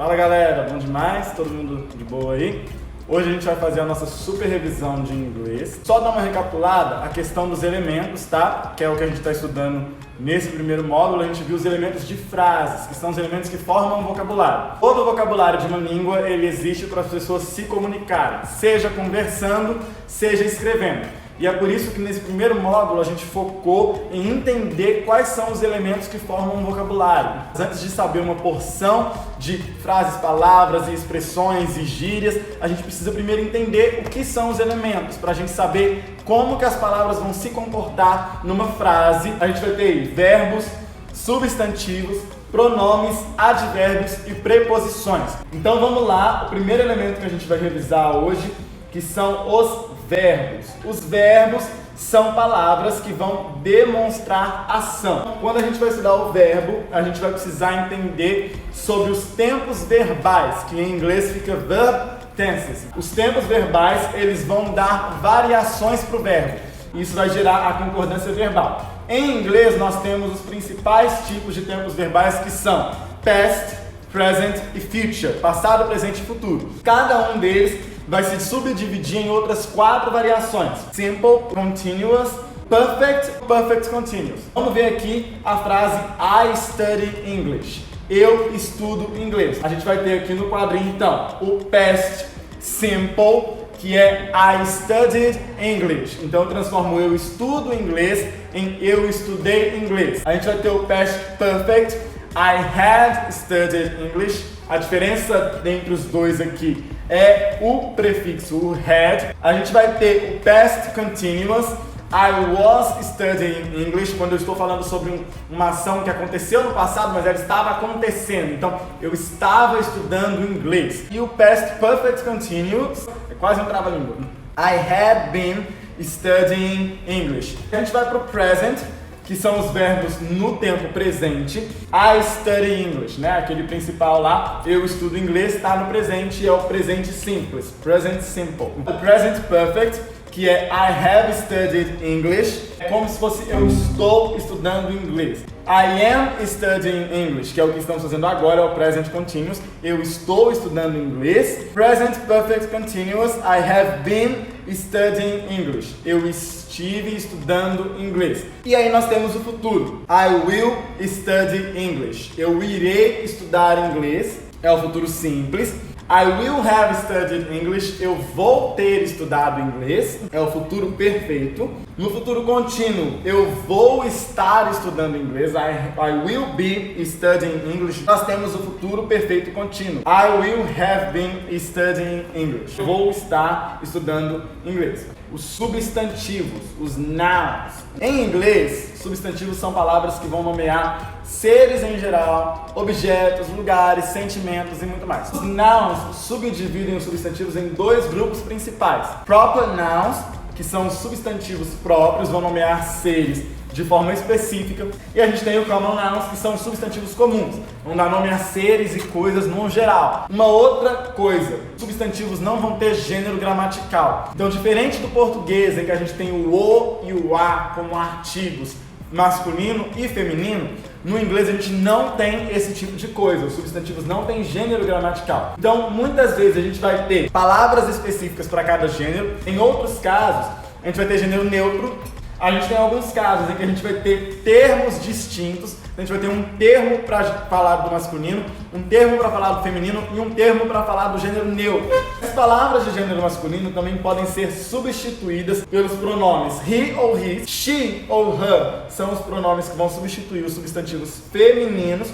Fala galera, bom demais? Todo mundo de boa aí? Hoje a gente vai fazer a nossa super revisão de inglês. Só dar uma recapitulada, a questão dos elementos, tá? Que é o que a gente está estudando nesse primeiro módulo. A gente viu os elementos de frases, que são os elementos que formam um vocabulário. Todo vocabulário de uma língua, ele existe para as pessoas se comunicarem, seja conversando, seja escrevendo. E é por isso que nesse primeiro módulo a gente focou em entender quais são os elementos que formam um vocabulário. Antes de saber uma porção de frases, palavras e expressões e gírias, a gente precisa primeiro entender o que são os elementos, para a gente saber como que as palavras vão se comportar numa frase. A gente vai ter aí verbos, substantivos, pronomes, advérbios e preposições. Então vamos lá, o primeiro elemento que a gente vai revisar hoje, que são os verbos. Os verbos são palavras que vão demonstrar ação. Quando a gente vai estudar o verbo, a gente vai precisar entender sobre os tempos verbais, que em inglês fica verb tenses. Os tempos verbais, eles vão dar variações para o verbo. Isso vai gerar a concordância verbal. Em inglês, nós temos os principais tipos de tempos verbais, que são past, present e future, passado, presente e futuro. Cada um deles vai se subdividir em outras 4 variações: simple, continuous, perfect, perfect continuous. Vamos ver aqui a frase I study English. Eu estudo inglês. A gente vai ter aqui no quadrinho então o past simple, que é I studied English. Então eu transformo eu estudo inglês em eu estudei inglês. A gente vai ter o past perfect, I had studied English. A diferença entre os dois aqui é o prefixo, o had. A gente vai ter o past continuous, I was studying English, quando eu estou falando sobre uma ação que aconteceu no passado, mas ela estava acontecendo. Então, eu estava estudando inglês. E o past perfect continuous, é quase um trava-língua. I had been studying English. A gente vai para o present, que são os verbos no tempo presente. I study English, né? Aquele principal lá, eu estudo inglês, está no presente, é o presente simples, present simple. O present perfect, que é I have studied English, é como se fosse eu estou estudando inglês. I am studying English, que é o que estamos fazendo agora, é o present continuous, eu estou estudando inglês. Present perfect continuous, I have been studying English, eu estive estudando inglês. E aí nós temos o futuro, I will study English, eu irei estudar inglês, é o futuro simples. I will have studied English, eu vou ter estudado inglês, é o futuro perfeito. No futuro contínuo, eu vou estar estudando inglês, I will be studying English. Nós temos o futuro perfeito contínuo, I will have been studying English, eu vou estar estudando inglês. Os substantivos, os nouns. Em inglês, substantivos são palavras que vão nomear seres em geral, objetos, lugares, sentimentos e muito mais. Os nouns subdividem os substantivos em 2 grupos principais. Proper nouns, que são os substantivos próprios, vão nomear seres de forma específica, e a gente tem o common nouns, que são os substantivos comuns, vão dar nome a seres e coisas no geral. Uma outra coisa, substantivos não vão ter gênero gramatical. Então, diferente do português, em que a gente tem o o e o a como artigos masculino e feminino, no inglês a gente não tem esse tipo de coisa, os substantivos não têm gênero gramatical. Então, muitas vezes a gente vai ter palavras específicas para cada gênero, em outros casos a gente vai ter gênero neutro. A gente tem alguns casos em que a gente vai ter termos distintos. A gente vai ter um termo para falar do masculino, um termo para falar do feminino e um termo para falar do gênero neutro. As palavras de gênero masculino também podem ser substituídas pelos pronomes he ou his, she ou her. São os pronomes que vão substituir os substantivos femininos.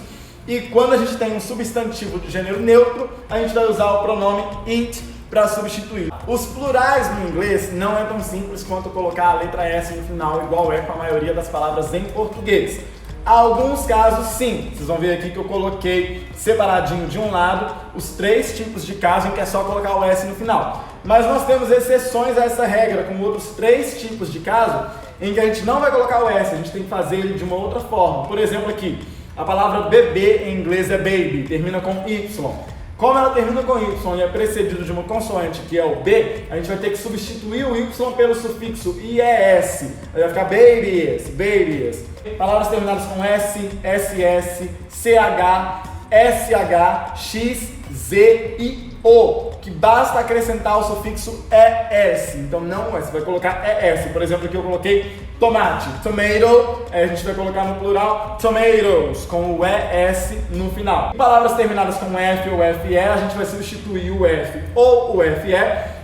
E quando a gente tem um substantivo de gênero neutro, a gente vai usar o pronome it para substituir. Os plurais no inglês não é tão simples quanto colocar a letra S no final, igual é com a maioria das palavras em português. Há alguns casos sim, vocês vão ver aqui que eu coloquei separadinho de um lado os 3 tipos de caso em que é só colocar o S no final. Mas nós temos exceções a essa regra, com outros 3 tipos de caso em que a gente não vai colocar o S, a gente tem que fazer ele de uma outra forma. Por exemplo aqui, a palavra bebê em inglês é baby, termina com Y. Como ela termina com Y e é precedido de uma consoante que é o B, a gente vai ter que substituir o Y pelo sufixo IES. Vai ficar babies, babies. Palavras terminadas com S, SS, CH, SH, X Z e O, que basta acrescentar o sufixo ES. Então não é, você vai colocar ES. Por exemplo, aqui eu coloquei tomate, tomato, a gente vai colocar no plural tomatoes, com o ES no final. Em palavras terminadas com F ou FE, a gente vai substituir o F ou o FE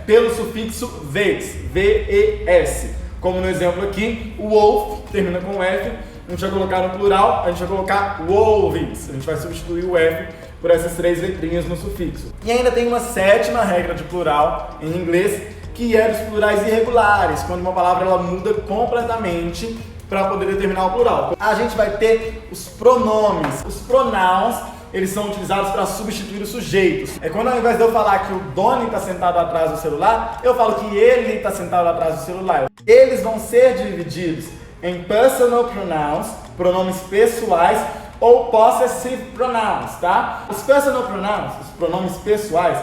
pelo sufixo VES, V-E-S. Como no exemplo aqui, o wolf termina com F, a gente vai colocar no plural, a gente vai colocar wolves. A gente vai substituir o F por essas 3 letrinhas no sufixo. E ainda tem uma 7ª regra de plural em inglês, que é dos plurais irregulares, quando uma palavra ela muda completamente para poder determinar o plural. A gente vai ter os pronomes. Os pronouns, eles são utilizados para substituir os sujeitos. É quando ao invés de eu falar que o Doni está sentado atrás do celular, eu falo que ele está sentado atrás do celular. Eles vão ser divididos em personal pronouns, pronomes pessoais, ou possessive pronouns, tá? Os personal pronouns, os pronomes pessoais,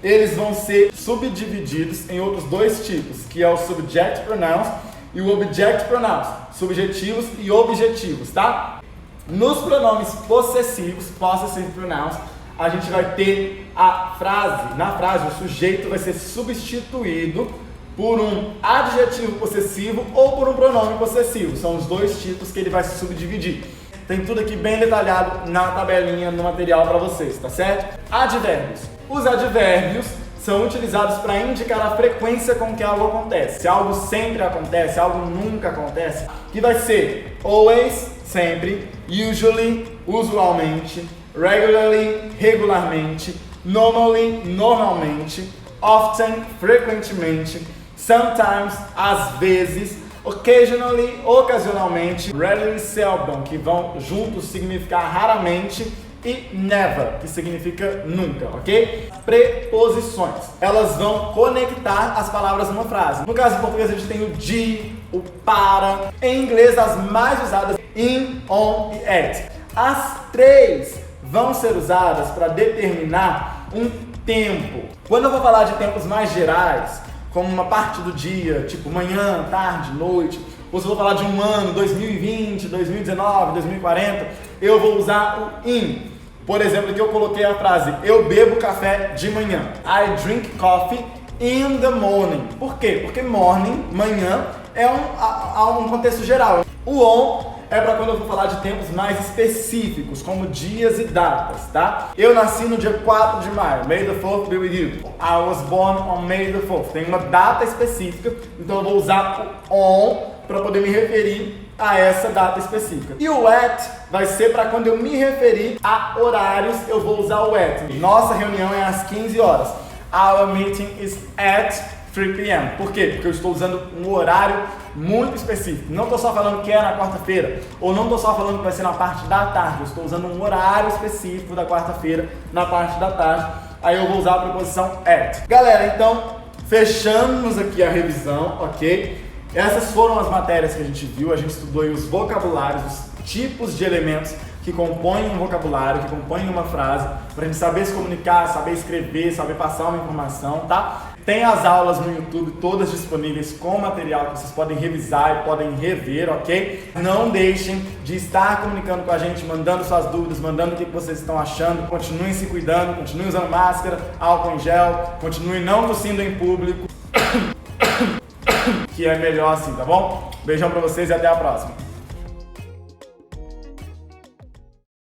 eles vão ser subdivididos em outros 2 tipos, que é o subject pronouns e o object pronouns, subjetivos e objetivos, tá? Nos pronomes possessivos, possessive pronouns, a gente vai ter a frase, na frase o sujeito vai ser substituído por um adjetivo possessivo ou por um pronome possessivo. São os 2 tipos que ele vai se subdividir. Tem tudo aqui bem detalhado na tabelinha, no material para vocês, tá certo? Advérbios. Os advérbios são utilizados para indicar a frequência com que algo acontece. Se algo sempre acontece, algo nunca acontece, que vai ser always, sempre, usually, usualmente, regularly, regularmente, normally, normalmente, often, frequentemente, sometimes, às vezes, occasionally, ocasionalmente, rarely, seldom, que vão juntos significar raramente, e never, que significa nunca, ok? Preposições. Elas vão conectar as palavras numa frase. No caso em português a gente tem o de, o para. Em inglês as mais usadas in, on e at. As 3 vão ser usadas para determinar um tempo. Quando eu vou falar de tempos mais gerais, como uma parte do dia, tipo manhã, tarde, noite, ou se eu vou falar de um ano, 2020, 2019, 2040, eu vou usar o in. Por exemplo, aqui eu coloquei a frase, eu bebo café de manhã. I drink coffee in the morning. Por quê? Porque morning, manhã, é um contexto geral. O on é para quando eu vou falar de tempos mais específicos, como dias e datas, tá? Eu nasci no dia 4 de maio, May the 4th be with you. I was born on May the 4th. Tem uma data específica, então eu vou usar o on para poder me referir a essa data específica. E o at vai ser para quando eu me referir a horários, eu vou usar o at. Nossa reunião é às 15 horas. Our meeting is at 3 p.m. Por quê? Porque eu estou usando um horário muito específico. Não estou só falando que é na quarta-feira, ou não estou só falando que vai ser na parte da tarde. Eu estou usando um horário específico da quarta-feira na parte da tarde. Aí eu vou usar a preposição at. Galera, então, fechamos aqui a revisão, ok? Essas foram as matérias que a gente viu. A gente estudou aí os vocabulários, os tipos de elementos que compõem um vocabulário, que compõem uma frase, para a gente saber se comunicar, saber escrever, saber passar uma informação, tá? Tem as aulas no YouTube, todas disponíveis com material que vocês podem revisar e podem rever, ok? Não deixem de estar comunicando com a gente, mandando suas dúvidas, mandando o que vocês estão achando. Continuem se cuidando, continuem usando máscara, álcool em gel, continuem não tossindo em público, que é melhor assim, tá bom? Beijão pra vocês e até a próxima.